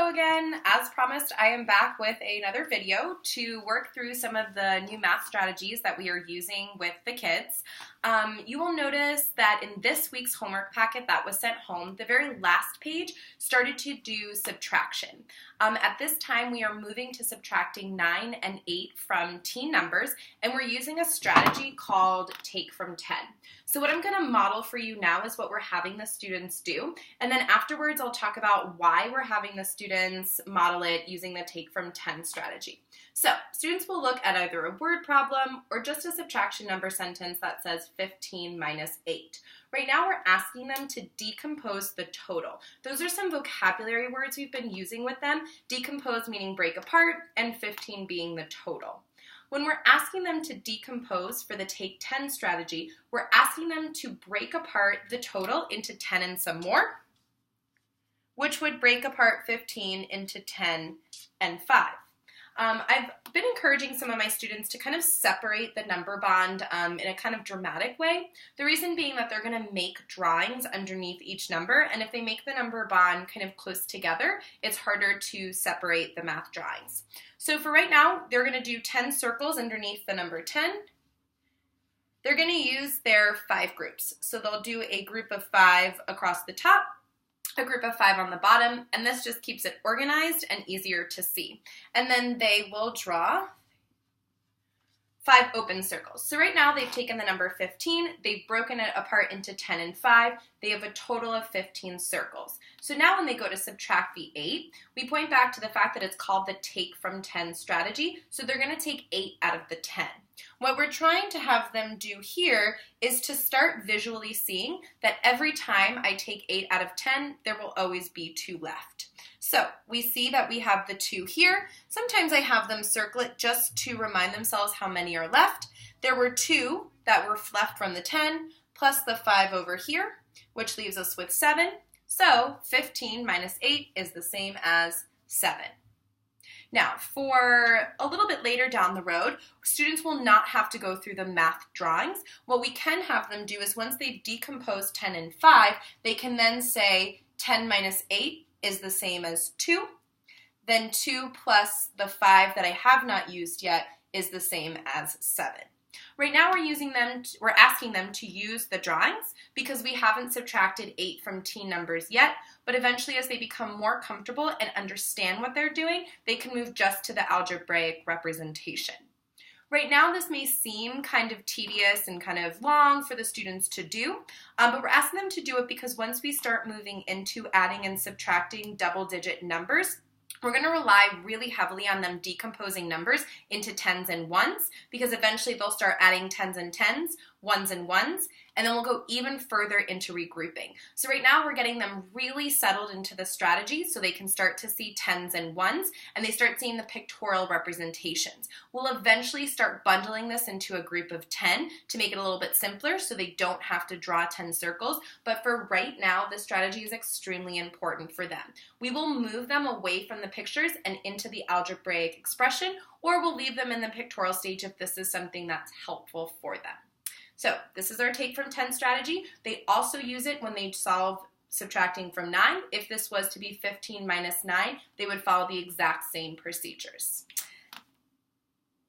Hello again. As promised, I am back with another video to work through some of the new math strategies that we are using with the kids. You will notice that in this week's homework packet that was sent home, the very last page started to do subtraction. At this time, we are moving to subtracting 9 and 8 from teen numbers, and we're using a strategy called take from 10. So what I'm going to model for you now is what we're having the students do, and then afterwards I'll talk about why we're having the students model it using the take from 10 strategy. So students will look at either a word problem or just a subtraction number sentence that says 15 minus 8. Right now we're asking them to decompose the total. Those are some vocabulary words we've been using with them, decompose meaning break apart, and 15 being the total. When we're asking them to decompose for the take 10 strategy, we're asking them to break apart the total into 10 and some more, which would break apart 15 into 10 and 5. I've been encouraging some of my students to kind of separate the number bond in a kind of dramatic way. The reason being that they're going to make drawings underneath each number, and if they make the number bond kind of close together, it's harder to separate the math drawings. So for right now, they're going to do 10 circles underneath the number 10. They're going to use their 5 groups. So they'll do a group of 5 across the top, a group of 5 on the bottom, and this just keeps it organized and easier to see. And then they will draw 5 open circles. So right now they've taken the number 15, they've broken it apart into 10 and 5, they have a total of 15 circles. So now when they go to subtract the 8, we point back to the fact that it's called the take from 10 strategy, so they're going to take 8 out of the 10. What we're trying to have them do here is to start visually seeing that every time I take 8 out of 10, there will always be 2 left. So we see that we have the 2 here. Sometimes I have them circle it just to remind themselves how many are left. There were 2 that were left from the 10 plus the 5 over here, which leaves us with 7. So 15 minus 8 is the same as 7. Now, for a little bit later down the road, students will not have to go through the math drawings. What we can have them do is once they've decomposed 10 and 5, they can then say 10 minus 8 is the same as 2. Then 2 plus the 5 that I have not used yet is the same as 7. Right now we're asking them to use the drawings because we haven't subtracted 8 from teen numbers yet, but eventually as they become more comfortable and understand what they're doing, they can move just to the algebraic representation. Right now this may seem kind of tedious and kind of long for the students to do, but we're asking them to do it because once we start moving into adding and subtracting double-digit numbers, we're going to rely really heavily on them decomposing numbers into 10s and 1s because eventually they'll start adding 10s and 10s, 1s and 1s, and then we'll go even further into regrouping. So right now we're getting them really settled into the strategy so they can start to see 10s and 1s and they start seeing the pictorial representations. We'll eventually start bundling this into a group of 10 to make it a little bit simpler so they don't have to draw 10 circles, but for right now the strategy is extremely important for them. We will move them away from the pictures and into the algebraic expression, or we'll leave them in the pictorial stage if this is something that's helpful for them. So this is our take from 10 strategy. They also use it when they solve subtracting from 9. If this was to be 15 minus 9, they would follow the exact same procedures.